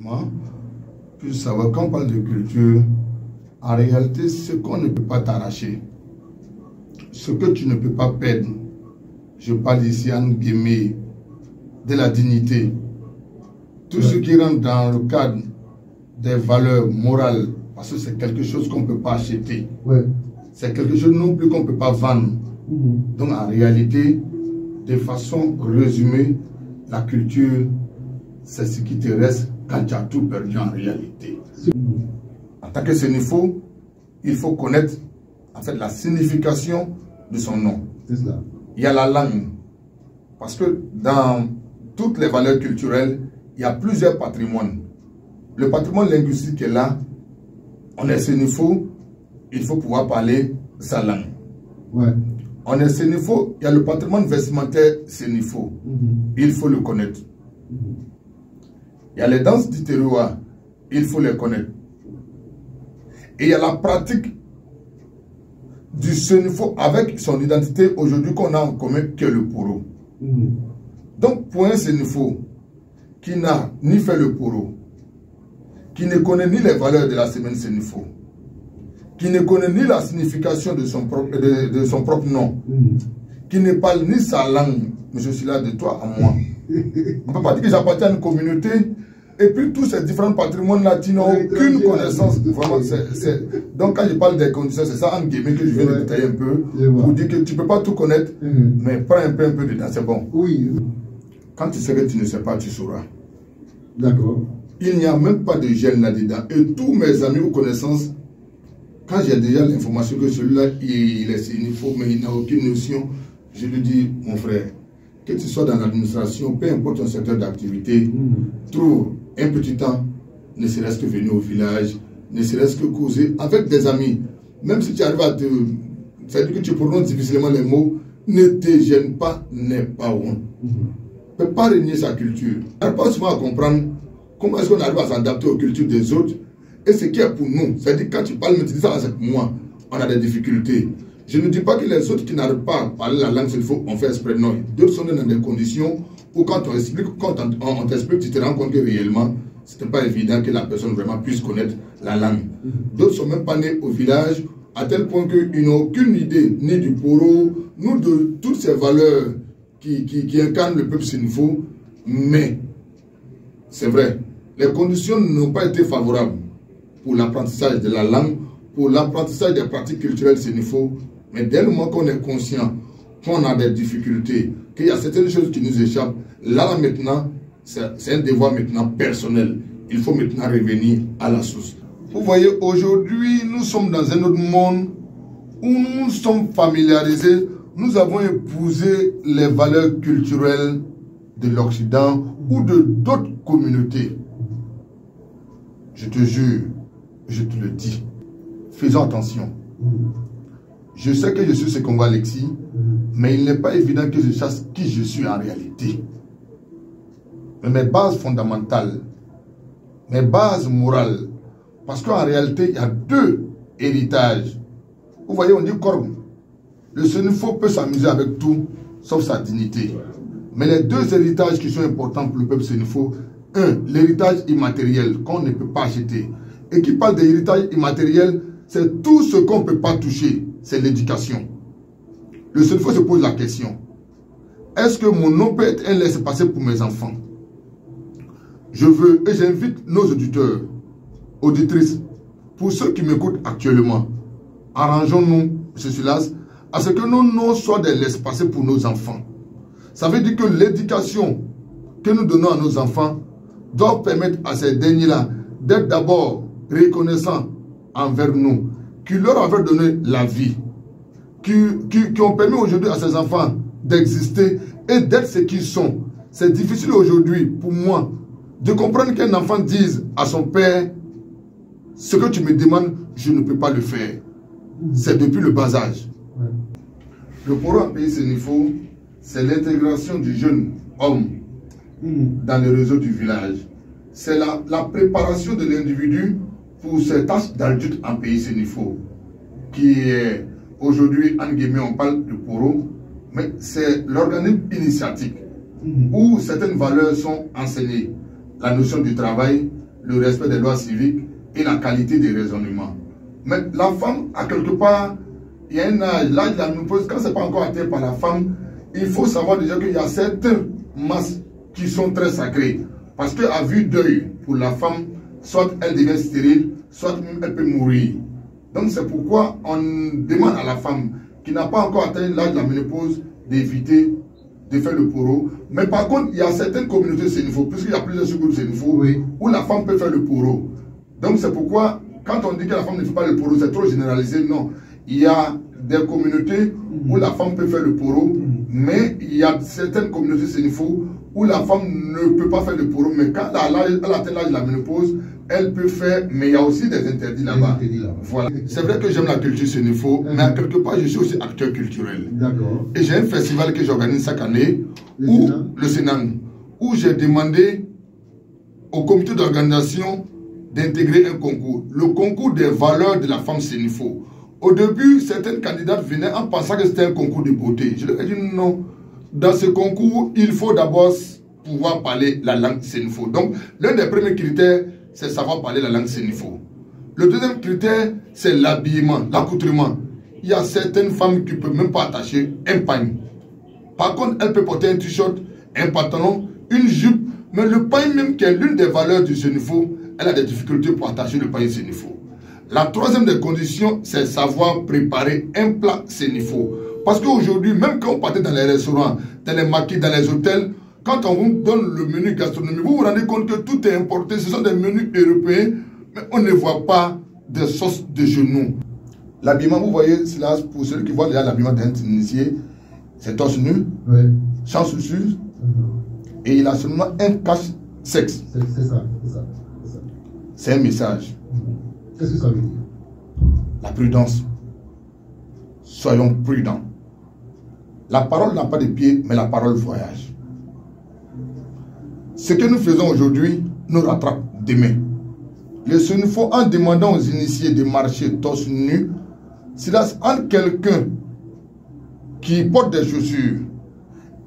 moi, puis savoir, quand on parle de culture, en réalité, ce qu'on ne peut pas t'arracher, ce que tu ne peux pas perdre, je parle ici en guillemets de la dignité, tout ce qui rentre dans le cadre des valeurs morales, parce que c'est quelque chose qu'on ne peut pas acheter, c'est quelque chose non plus qu'on ne peut pas vendre. Donc en réalité, de façon résumée, la culture, c'est ce qui te reste quand tu as tout perdu en réalité. En tant que sénifo, il faut connaître en fait la signification de son nom. Il y a la langue, parce que dans toutes les valeurs culturelles, il y a plusieurs patrimoines. Le patrimoine linguistique est là, on est sénifo, il faut pouvoir parler sa langue. On est sénifo, il y a le patrimoine vestimentaire sénifo, il faut le connaître. Il y a les danses du terroir, il faut les connaître. Et il y a la pratique du sénifo avec son identité aujourd'hui qu'on a en commun, qui est le poro. Donc pour un sénifo qui n'a ni fait le poro, qui ne connaît ni les valeurs de la semaine sénifo, qui ne connaît ni la signification de son propre nom, qui ne parle ni sa langue, mais je suis là de toi à moi. On ne peut pas dire que j'appartiens à une communauté, et puis tous ces différents patrimoines-là, tu n'as aucune connaissance. Vraiment, donc quand je parle des conditions, c'est ça en guillemets que je viens de détailler un peu, pour dire que tu ne peux pas tout connaître, mais prends un peu dedans, c'est bon. Quand tu sais que tu ne sais pas, tu sauras. D'accord. Il n'y a même pas de gêne là-dedans. Et tous mes amis ou connaissances, quand j'ai déjà l'information que celui-là, il est sénifo, mais il n'a aucune notion, je lui dis, mon frère, que tu sois dans l'administration, peu importe ton secteur d'activité, trouve un petit temps, ne serait-ce que venir au village, ne serait-ce que causer avec des amis. Même si tu arrives à te... C'est-à-dire que tu prononces difficilement les mots, ne te gêne pas, n'aie pas honte. Ne peut pas renier sa culture. On n'arrive pas souvent à comprendre comment est-ce qu'on arrive à s'adapter aux cultures des autres et ce qui est pour nous. C'est-à-dire quand tu parles, mais tu dis ça, c'est pour moi, on a des difficultés. Je ne dis pas que les autres qui n'arrivent pas à parler la langue, il faut on fait exprès. Non, d'autres sont dans des conditions où quand on explique, quand on t'explique, tu te rends compte que réellement, ce n'est pas évident que la personne vraiment puisse connaître la langue. D'autres ne sont même pas nés au village, à tel point qu'ils n'ont aucune idée ni du poro, ni de toutes ces valeurs qui incarnent le peuple sénifo. Mais, c'est vrai, les conditions n'ont pas été favorables pour l'apprentissage de la langue, pour l'apprentissage des pratiques culturelles sénifo. Mais dès le moment qu'on est conscient qu'on a des difficultés, qu'il y a certaines choses qui nous échappent, là maintenant, c'est un devoir maintenant personnel. Il faut maintenant revenir à la source. Vous voyez, aujourd'hui, nous sommes dans un autre monde où nous sommes familiarisés, nous avons épousé les valeurs culturelles de l'Occident ou de d'autres communautés. Je te jure, je te le dis, faisons attention. Je sais que je suis ce qu'on voit Alexis, mais il n'est pas évident que je sache qui je suis en réalité. Mais mes bases fondamentales, mes bases morales, parce qu'en réalité, il y a deux héritages. Vous voyez, on dit corbe. Le sénifo peut s'amuser avec tout, sauf sa dignité. Mais les deux héritages qui sont importants pour le peuple sénifo, un, l'héritage immatériel qu'on ne peut pas acheter. Et qui parle d'héritage immatériel, c'est tout ce qu'on ne peut pas toucher, c'est l'éducation. Le sénifo se pose la question, est-ce que mon nom peut être un laissez-passer pour mes enfants? Je veux, et j'invite nos auditeurs, auditrices, pour ceux qui m'écoutent actuellement, arrangeons-nous, M. Silas, à ce que nos noms soient des laissez-passer pour nos enfants. Ça veut dire que l'éducation que nous donnons à nos enfants doit permettre à ces derniers-là d'être d'abord reconnaissants envers nous, qui leur avaient donné la vie, qui ont permis aujourd'hui à ces enfants d'exister et d'être ce qu'ils sont. C'est difficile aujourd'hui pour moi de comprendre qu'un enfant dise à son père, ce que tu me demandes, je ne peux pas le faire. C'est depuis le bas âge. Le poro en pays sénifo, c'est l'intégration du jeune homme dans le réseau du village. C'est la préparation de l'individu pour ses tâches d'adulte en pays sénifo, qui est aujourd'hui, en guillemets, on parle de poro, mais c'est l'organisme initiatique où certaines valeurs sont enseignées. La notion du travail, le respect des lois civiques et la qualité des raisonnements. Mais la femme, à quelque part, il y a un âge, l'âge de la ménopause, quand ce n'est pas encore atteint par la femme, il faut savoir déjà qu'il y a certaines masses qui sont très sacrées. Parce qu'à vue d'œil, pour la femme, soit elle devient stérile, soit elle peut mourir. Donc c'est pourquoi on demande à la femme qui n'a pas encore atteint l'âge de la ménopause d'éviter de faire le poro. Mais par contre, il y a certaines communautés sénifaux, puisqu'il y a plusieurs sous-groupes sénifaux, oui, où la femme peut faire le poro. Donc c'est pourquoi, quand on dit que la femme ne fait pas le poro, c'est trop généralisé. Non. Il y a des communautés où la femme peut faire le poro, mais il y a certaines communautés sénifaux où la femme ne peut pas faire le poro, mais quand elle atteint l'âge de la ménopause, elle peut faire, mais il y a aussi des interdits là-bas. Voilà. C'est vrai que j'aime la culture sénifaux, mais à quelque part, je suis aussi acteur culturel. Et j'ai un festival que j'organise chaque année, le Sénang, où j'ai demandé au comité d'organisation d'intégrer un concours, le concours des valeurs de la femme sénifaux. Au début, certaines candidates venaient en pensant que c'était un concours de beauté. Je leur ai dit non. Dans ce concours, il faut d'abord pouvoir parler la langue sénifaux. Donc, l'un des premiers critères, c'est savoir parler la langue sénifaux. Le deuxième critère, c'est l'habillement, l'accoutrement. Il y a certaines femmes qui ne peuvent même pas attacher un pagne. Par contre, elles peuvent porter un t-shirt, un pantalon, une jupe, mais le pagne même qui est l'une des valeurs du sénifaux, elle a des difficultés pour attacher le pagne sénifaux. La troisième des conditions, c'est savoir préparer un plat sénifaux. Parce qu'aujourd'hui, même quand on partait dans les restaurants, dans les maquis, dans les hôtels, quand on vous donne le menu gastronomique, vous vous rendez compte que tout est importé. Ce sont des menus européens, mais on ne voit pas de sauce de genoux. L'habillement, vous voyez, cela, pour celui qui voit déjà l'habillement d'un initié, c'est torse nu, oui, sans chaussures, et il a seulement un cache-sexe. C'est ça. C'est un message. Qu'est-ce que ça veut dire? La prudence. Soyons prudents. La parole n'a pas de pied, mais la parole voyage. Ce que nous faisons aujourd'hui nous rattrape demain. Le sénifaux, en demandant aux initiés de marcher torse nu, c'est là entre quelqu'un qui porte des chaussures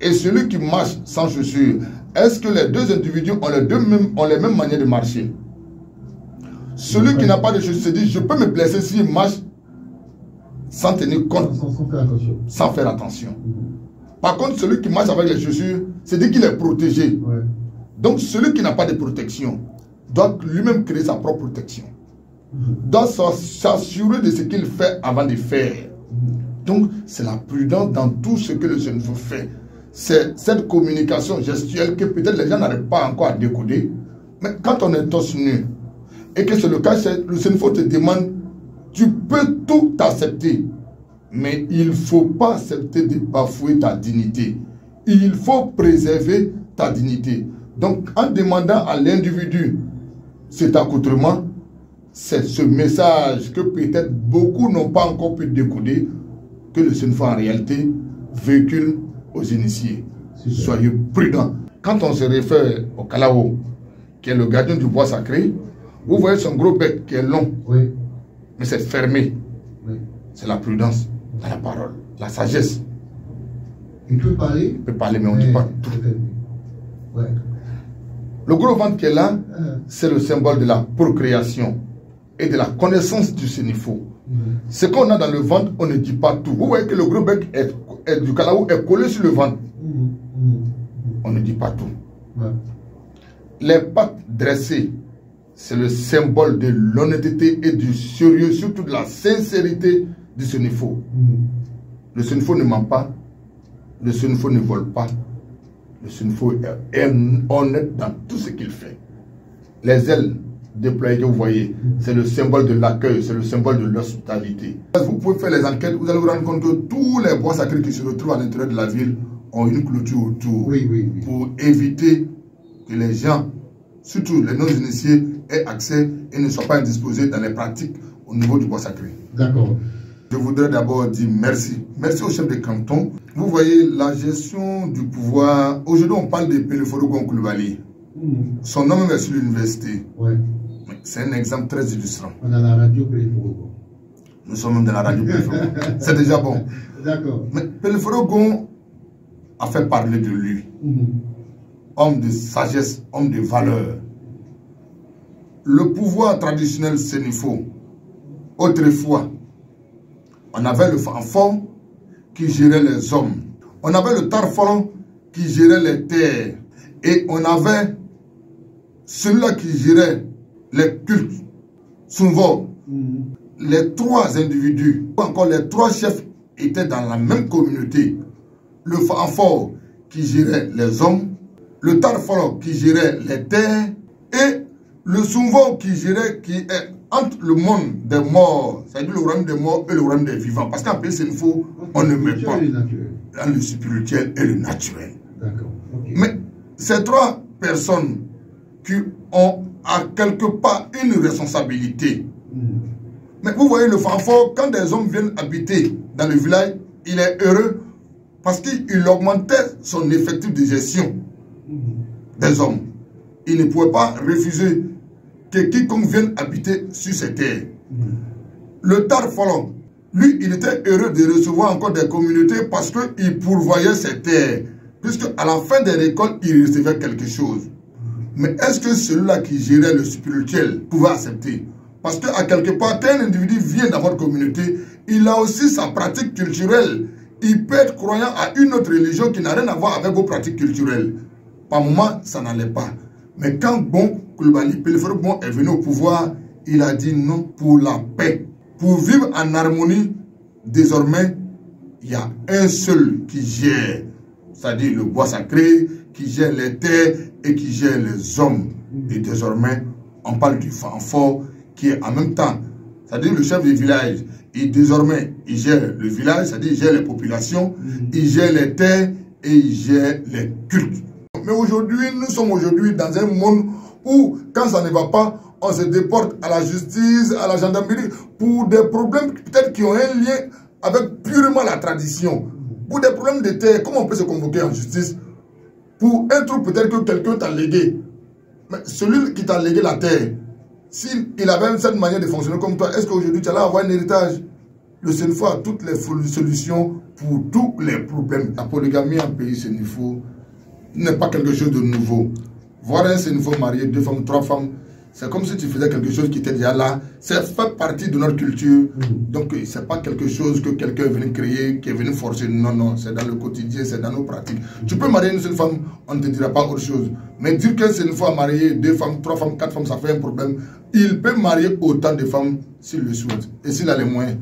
et celui qui marche sans chaussures. Est-ce que les deux individus ont les mêmes manières de marcher? Celui qui n'a pas de chaussures se dit, je peux me blesser s'il marche sans tenir compte, sans faire attention. Par contre, celui qui marche avec les chaussures, c'est dit qu'il est protégé. Ouais. Donc, celui qui n'a pas de protection doit lui-même créer sa propre protection. Doit s'assurer de ce qu'il fait avant de faire. Donc, c'est la prudence dans tout ce que le sénifaux fait. C'est cette communication gestuelle que peut-être les gens n'arrivent pas encore à décoder. Mais quand on est torse nu, et que c'est le cas, le sénifaux te demande, tu peux tout accepter, mais il ne faut pas accepter de bafouer ta dignité. Il faut préserver ta dignité. Donc, en demandant à l'individu cet accoutrement, c'est ce message que peut-être beaucoup n'ont pas encore pu décoder, que le sénifaux en réalité véhicule aux initiés. Soyez prudents. Quand on se réfère au Kalao, qui est le gardien du bois sacré, vous voyez son gros bec qui est long, oui, mais c'est fermé. Oui. C'est la prudence dans la parole, la sagesse. Il peut parler. Il peut parler, mais on ne dit pas tout. Ouais. Le gros ventre qui est là, c'est le symbole de la procréation et de la connaissance du sénifaux. Ce qu'on a dans le ventre, on ne dit pas tout. Vous voyez que le gros bec du Kalao est collé sur le ventre. On ne dit pas tout. Ouais. Les pattes dressées, c'est le symbole de l'honnêteté et du sérieux, surtout de la sincérité du sénifaux. Le sénifaux ne ment pas, le sénifaux ne vole pas, le sénifaux est honnête dans tout ce qu'il fait. Les ailes déployées que vous voyez, c'est le symbole de l'accueil, c'est le symbole de l'hospitalité. Vous pouvez faire les enquêtes, vous allez vous rendre compte que tous les bois sacrés qui se retrouvent à l'intérieur de la ville ont une clôture autour, pour éviter que les gens, surtout les non-initiés, aient accès et ne soient pas indisposés dans les pratiques au niveau du bois sacré. D'accord. Je voudrais d'abord dire merci. Merci au chef de canton. Vous voyez, la gestion du pouvoir, aujourd'hui on parle de Peleforo Koulibaly. Son nom est sur l'université. Ouais. C'est un exemple très illustrant. On a la radio Peleforo. Nous sommes même dans la radio Peleforo. C'est déjà bon. D'accord. Mais Peleforo a fait parler de lui. Homme de sagesse, homme de valeur. le pouvoir traditionnel sénifo, autrefois, on avait le fanfon qui gérait les hommes. On avait le tarfolon qui gérait les terres. Et on avait celui-là qui gérait les cultes. Souvent, les trois individus, ou encore les trois chefs, étaient dans la même communauté. Le fanfon qui gérait les hommes, le tarfolon qui gérait les terres, et le souvent qui gérait, qui est entre le monde des morts, c'est-à-dire le royaume des morts et le royaume des vivants. Parce qu'en pays sénifo, on ne met pas dans le spirituel et le naturel. Okay. Mais ces trois personnes qui ont à quelque part une responsabilité. Mais vous voyez le fanfort, quand des hommes viennent habiter dans le village, il est heureux parce qu'il augmentait son effectif de gestion des hommes. Il ne pouvait pas refuser que quiconque vienne habiter sur ces terres. Le tarfolon, lui, il était heureux de recevoir encore des communautés parce qu'il pourvoyait ses terres. Puisque à la fin des récoltes, il recevait quelque chose. Mais est-ce que celui-là qui gérait le spirituel pouvait accepter? Parce qu'à quelque part, quand un individu vient dans votre communauté, il a aussi sa pratique culturelle. Il peut être croyant à une autre religion qui n'a rien à voir avec vos pratiques culturelles. Par moment, ça n'allait pas. Mais quand Bon Coulibaly Pelifero Bon est venu au pouvoir, il a dit non pour la paix. Pour vivre en harmonie, désormais, il y a un seul qui gère. C'est-à-dire le bois sacré, qui gère les terres et qui gère les hommes. Et désormais, on parle du fanfort qui est en même temps, c'est-à-dire le chef du village. Et désormais, il gère le village, c'est-à-dire il gère les populations, il gère les terres et il gère les cultes. Mais aujourd'hui, nous sommes aujourd'hui dans un monde où, quand ça ne va pas, on se déporte à la justice, à la gendarmerie, pour des problèmes peut-être qui ont un lien avec purement la tradition. Pour des problèmes de terre, comment on peut se convoquer en justice? Pour un truc peut-être que quelqu'un t'a légué. Mais celui qui t'a légué la terre, s'il avait cette manière de fonctionner comme toi, est-ce qu'aujourd'hui tu allais avoir un héritage? Le sénifo a toutes les solutions pour tous les problèmes. La polygamie en pays sénifo n'est pas quelque chose de nouveau. Voir un sénifo marié, 2 femmes, 3 femmes, c'est comme si tu faisais quelque chose qui était déjà là. C'est fait partie de notre culture. Donc, ce n'est pas quelque chose que quelqu'un est venu créer, qui est venu forcer. Non, non, c'est dans le quotidien, c'est dans nos pratiques. Tu peux marier une seule femme, on ne te dira pas autre chose. Mais dire que c'est une fois marié, 2 femmes, 3 femmes, 4 femmes, ça fait un problème. Il peut marier autant de femmes s'il le souhaite et s'il a les moyens.